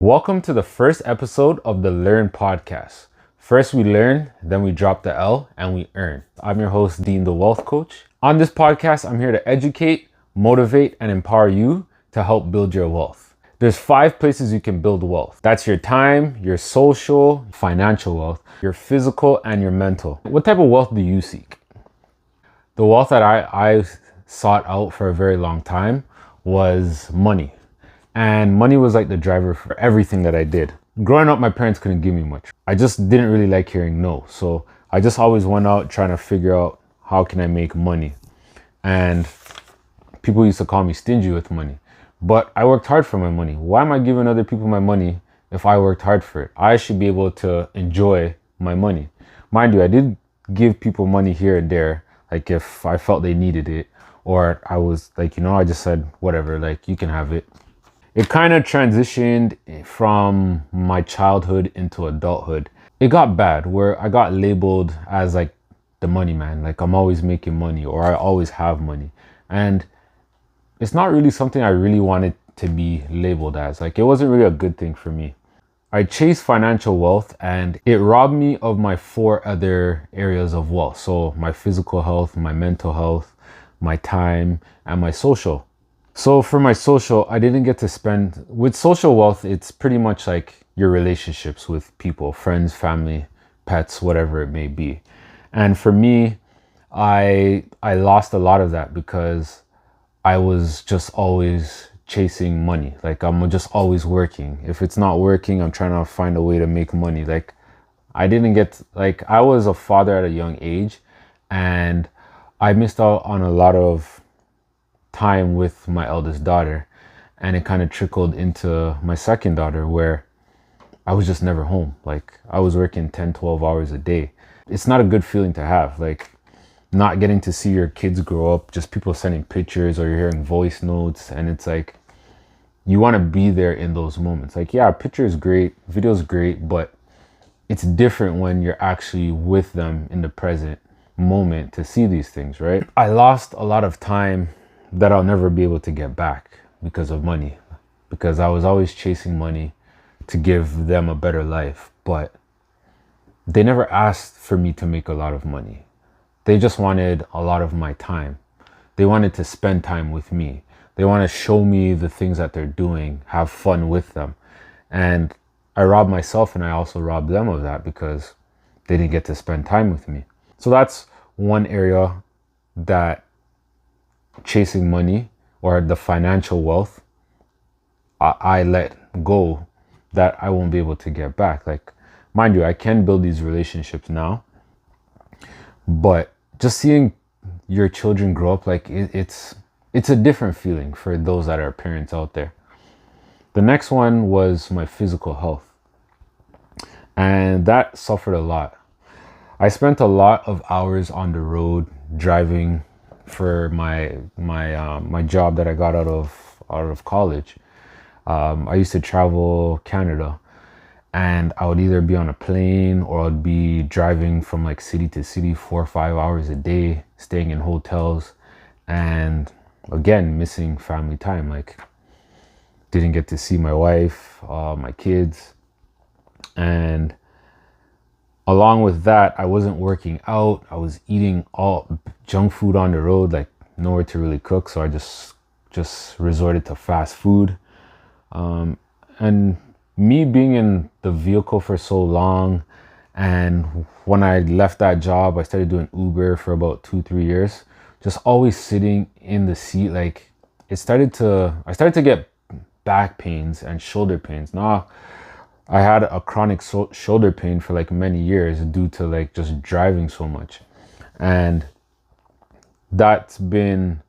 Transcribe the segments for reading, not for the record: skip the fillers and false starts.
Welcome to the first episode of the Learn podcast. First we learn, then we drop the L and we earn. I'm your host, Dean the Wealth Coach. On this podcast, I'm here to educate, motivate, and empower you to help build your wealth. There's 5 places you can build wealth. That's your time, your social, financial wealth, your physical, and your mental. What type of wealth do you seek? The wealth that I sought out for a very long time was money. And money was like the driver for everything that I did. Growing up, my parents couldn't give me much. I just didn't really like hearing no. So I just always went out trying to figure out how can I make money. And people used to call me stingy with money. But I worked hard for my money. Why am I giving other people my money if I worked hard for it? I should be able to enjoy my money. Mind you, I did give people money here and there, like if I felt they needed it, or I was like, I just said, whatever, like you can have it. It kind of transitioned from my childhood into adulthood. It got bad where I got labeled as like the money man, like I'm always making money or I always have money. And it's not really something I really wanted to be labeled as. Like it wasn't really a good thing for me. I chased financial wealth and it robbed me of my 4 other areas of wealth. So my physical health, my mental health, my time, and my social. So for my social, I didn't get to spend with social wealth. It's pretty much like your relationships with people, friends, family, pets, whatever it may be. And for me, I lost a lot of that because I was just always chasing money. Like I'm just always working. If it's not working, I'm trying to find a way to make money. Like I was a father at a young age and I missed out on a lot of time with my eldest daughter, and it kind of trickled into my second daughter where I was just never home. Like I was working 10-12 hours a day. It's not a good feeling to have, like not getting to see your kids grow up, just people sending pictures or you're hearing voice notes, and it's like you want to be there in those moments. Like yeah, picture is great, video is great, but it's different when you're actually with them in the present moment to see these things, right? I lost a lot of time that I'll never be able to get back because of money, because I was always chasing money to give them a better life, but they never asked for me to make a lot of money. They just wanted a lot of my time. They wanted to spend time with me. They want to show me the things that they're doing, have fun with them. And I robbed myself and I also robbed them of that because they didn't get to spend time with me. So that's one area that chasing money or the financial wealth I let go that I won't be able to get back. Like mind you, I can build these relationships now, but just seeing your children grow up, like it's a different feeling for those that are parents out there. The next one was my physical health, and that suffered a lot. I spent a lot of hours on the road driving for my job that I got out of college. I used to travel Canada, and I would either be on a plane or I'd be driving from like city to city 4 or 5 hours a day, staying in hotels, and again missing family time. Like didn't get to see my wife, my kids, and along with that, I wasn't working out. I was eating all junk food on the road, like nowhere to really cook. So I just resorted to fast food. And me being in the vehicle for so long, and when I left that job, I started doing Uber for about 2-3 years. Just always sitting in the seat, like I started to get back pains and shoulder pains. Now I had a chronic shoulder pain for like many years due to like just driving so much. And that's been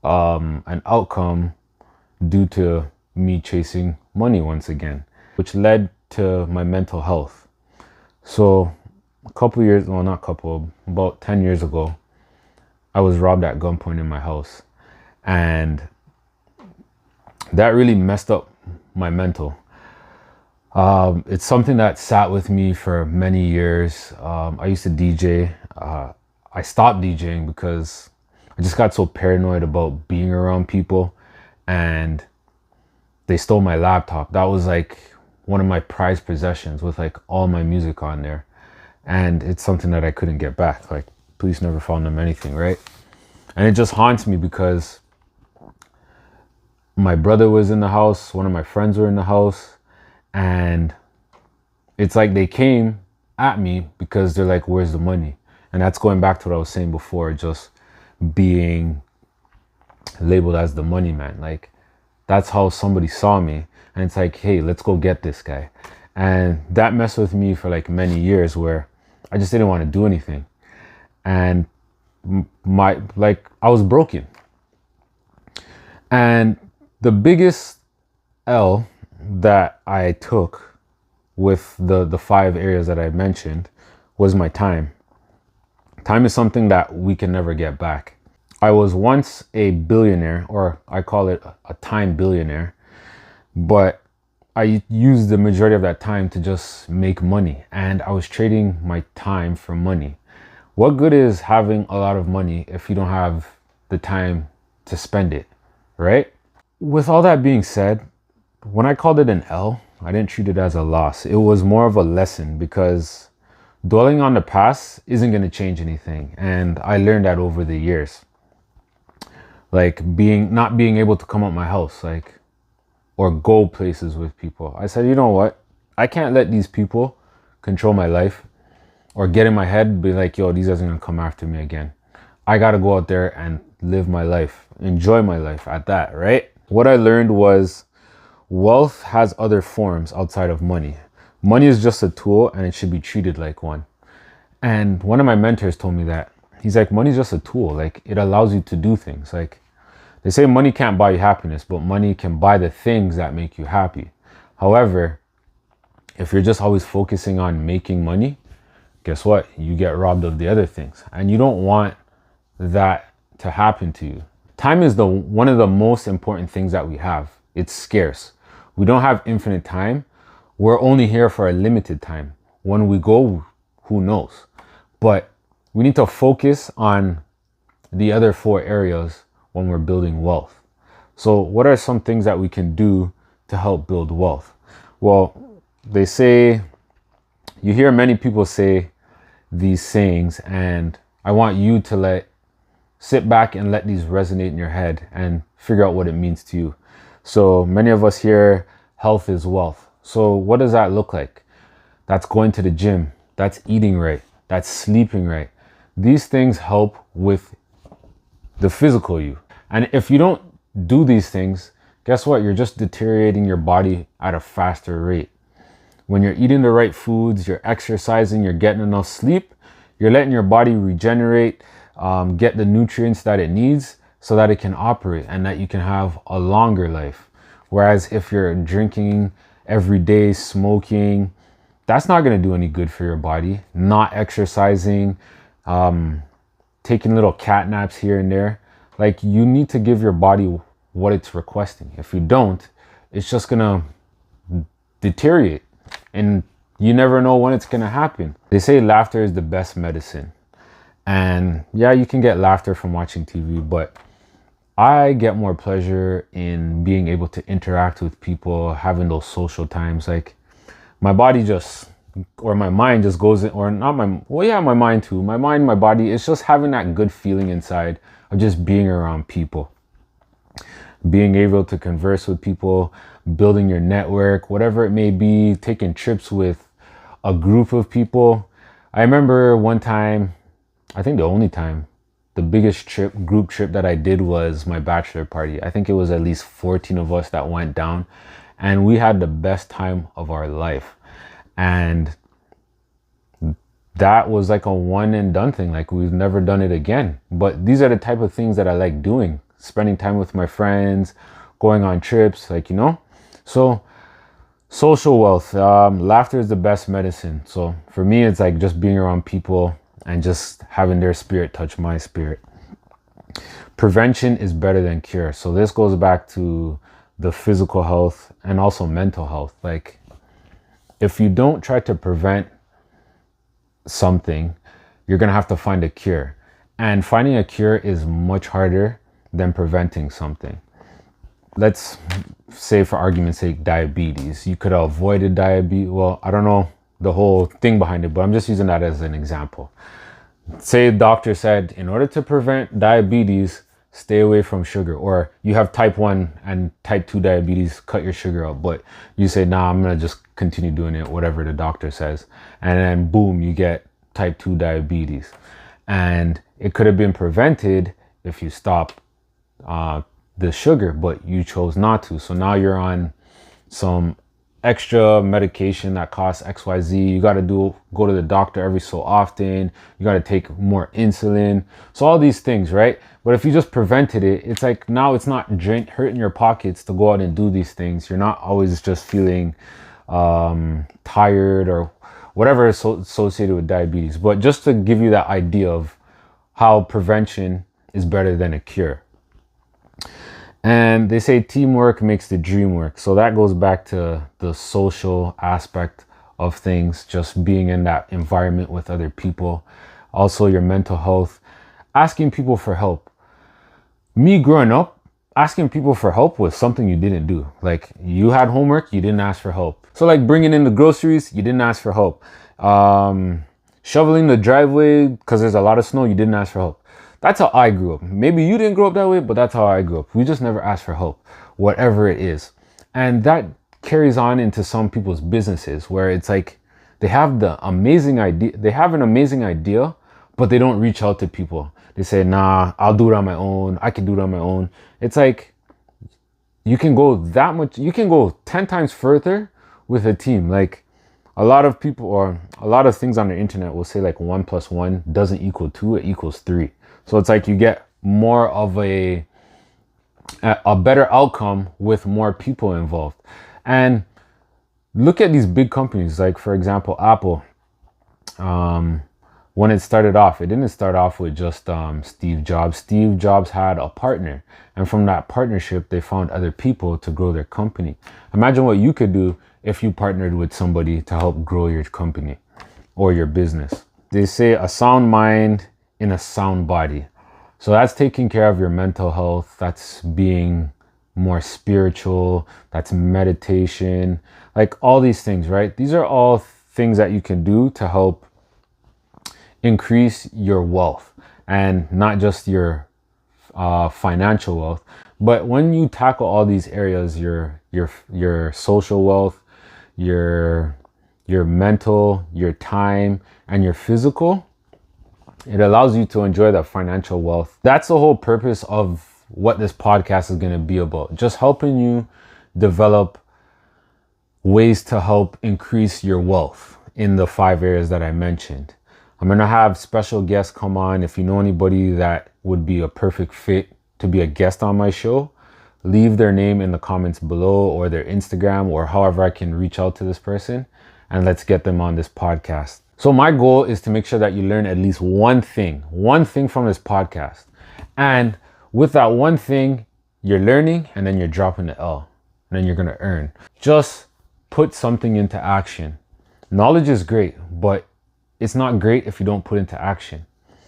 an outcome due to me chasing money once again, which led to my mental health. So about 10 years ago, I was robbed at gunpoint in my house. And that really messed up my mental. It's something that sat with me for many years. I used to DJ. I stopped DJing because I just got so paranoid about being around people and they stole my laptop. That was like one of my prized possessions with like all my music on there. And it's something that I couldn't get back. Like, police never found them anything, right? And it just haunts me because my brother was in the house, one of my friends were in the house, and it's like they came at me because they're like, where's the money? And that's going back to what I was saying before, just being labeled as the money man. Like, that's how somebody saw me. And it's like, hey, let's go get this guy. And that messed with me for like many years, where I just didn't want to do anything. And I was broken. And the biggest L that I took with the 5 areas that I mentioned was my time. Time is something that we can never get back. I was once a billionaire, or I call it a time billionaire, but I used the majority of that time to just make money, and I was trading my time for money. What good is having a lot of money if you don't have the time to spend it, right? With all that being said, when I called it an L, I didn't treat it as a loss. It was more of a lesson, because dwelling on the past isn't going to change anything. And I learned that over the years. Like not being able to come out my house, like, or go places with people. I said, you know what? I can't let these people control my life or get in my head, be like, yo, these guys are going to come after me again. I got to go out there and live my life, enjoy my life at that, right? What I learned was wealth has other forms outside of money. Money is just a tool, and it should be treated like one. And one of my mentors told me that. He's like, money is just a tool. Like, it allows you to do things. Like, they say money can't buy you happiness, but money can buy the things that make you happy. However, if you're just always focusing on making money, guess what? You get robbed of the other things. And you don't want that to happen to you. Time is one of the most important things that we have. It's scarce. We don't have infinite time. We're only here for a limited time. When we go, who knows? But we need to focus on the other 4 areas when we're building wealth. So what are some things that we can do to help build wealth? Well, they say, you hear many people say these sayings, and I want you to sit back and let these resonate in your head and figure out what it means to you. So many of us hear health is wealth. So what does that look like? That's going to the gym. That's eating right. That's sleeping right. These things help with the physical you. And if you don't do these things, guess what? You're just deteriorating your body at a faster rate. When you're eating the right foods, you're exercising, you're getting enough sleep, you're letting your body regenerate, get the nutrients that it needs so that it can operate and that you can have a longer life. Whereas if you're drinking every day, smoking, that's not going to do any good for your body. Not exercising, taking little cat naps here and there. Like, you need to give your body what it's requesting. If you don't, it's just going to deteriorate, and you never know when it's going to happen. They say laughter is the best medicine. And yeah, you can get laughter from watching TV, but I get more pleasure in being able to interact with people, having those social times. Like, my body just, or my mind just goes in, or not my, well, yeah, my mind too. My mind, my body, it's just having that good feeling inside of just being around people. Being able to converse with people, building your network, whatever it may be, taking trips with a group of people. I remember one time, I think the only time, the biggest group trip that I did was my bachelor party. I think it was at least 14 of us that went down, and we had the best time of our life. And that was like a one and done thing. Like, we've never done it again. But these are the type of things that I like doing. Spending time with my friends, going on trips, like, you know. So social wealth, laughter is the best medicine. So for me, it's like just being around people and just having their spirit touch my spirit. Prevention is better than cure. So this goes back to the physical health and also mental health. Like, if you don't try to prevent something, you're going to have to find a cure. And finding a cure is much harder than preventing something. Let's say for argument's sake, diabetes. You could have avoided diabetes. Well, I don't know the whole thing behind it, but I'm just using that as an example. Say the doctor said, in order to prevent diabetes, stay away from sugar. Or you have type 1 and type 2 diabetes, cut your sugar out. But you say, nah, I'm going to just continue doing it, whatever the doctor says. And then boom, you get type 2 diabetes. And it could have been prevented if you stop the sugar, but you chose not to. So now you're on some extra medication that costs XYZ. You got to go to the doctor every so often. You got to take more insulin. So all these things, right? But if you just prevented it, it's like now it's not hurting your pockets to go out and do these things. You're not always just feeling tired or whatever is associated with diabetes. But just to give you that idea of how prevention is better than a cure. And they say teamwork makes the dream work. So that goes back to the social aspect of things, just being in that environment with other people. Also your mental health, asking people for help. Me growing up, asking people for help was something you didn't do. Like you had homework, you didn't ask for help. So like bringing in the groceries, you didn't ask for help. Shoveling the driveway because there's a lot of snow, you didn't ask for help. That's how I grew up. Maybe you didn't grow up that way, but that's how I grew up. We just never asked for help, whatever it is. And that carries on into some people's businesses where it's like they have the amazing idea. They have an amazing idea, but they don't reach out to people. They say, nah, I'll do it on my own. I can do it on my own. It's like you can go that much. You can go 10 times further with a team. Like a lot of people or a lot of things on the internet will say like 1 + 1 doesn't equal 2, it equals 3. So it's like you get more of a better outcome with more people involved. And look at these big companies, like for example, Apple. When it started off, it didn't start off with just Steve Jobs. Steve Jobs had a partner. And from that partnership, they found other people to grow their company. Imagine what you could do if you partnered with somebody to help grow your company or your business. They say a sound mind in a sound body. So that's taking care of your mental health. That's being more spiritual. That's meditation. Like all these things, right? These are all things that you can do to help increase your wealth, and not just your financial wealth. But when you tackle all these areas, your social wealth, your mental, your time, and your physical, it allows you to enjoy the financial wealth. That's the whole purpose of what this podcast is going to be about. Just helping you develop ways to help increase your wealth in the 5 areas that I mentioned. I'm going to have special guests come on. If you know anybody that would be a perfect fit to be a guest on my show, leave their name in the comments below or their Instagram or however I can reach out to this person, and let's get them on this podcast. So my goal is to make sure that you learn at least one thing from this podcast. And with that one thing, you're learning and then you're dropping the L and then you're going to earn. Just put something into action. Knowledge is great, but it's not great if you don't put into action.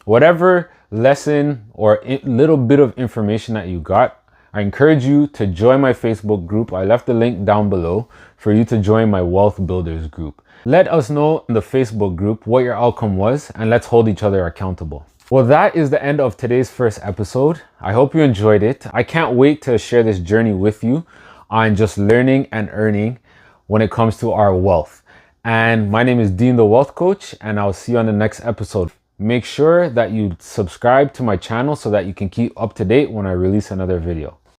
Whatever lesson or little bit of information that you got, I encourage you to join my Facebook group. I left the link down below for you to join my Wealth Builders group. Let us know in the Facebook group what your outcome was, and let's hold each other accountable. Well, that is the end of today's first episode. I hope you enjoyed it. I can't wait to share this journey with you on just learning and earning when it comes to our wealth. And my name is Dean the Wealth Coach, and I'll see you on the next episode. Make sure that you subscribe to my channel so that you can keep up to date when I release another video.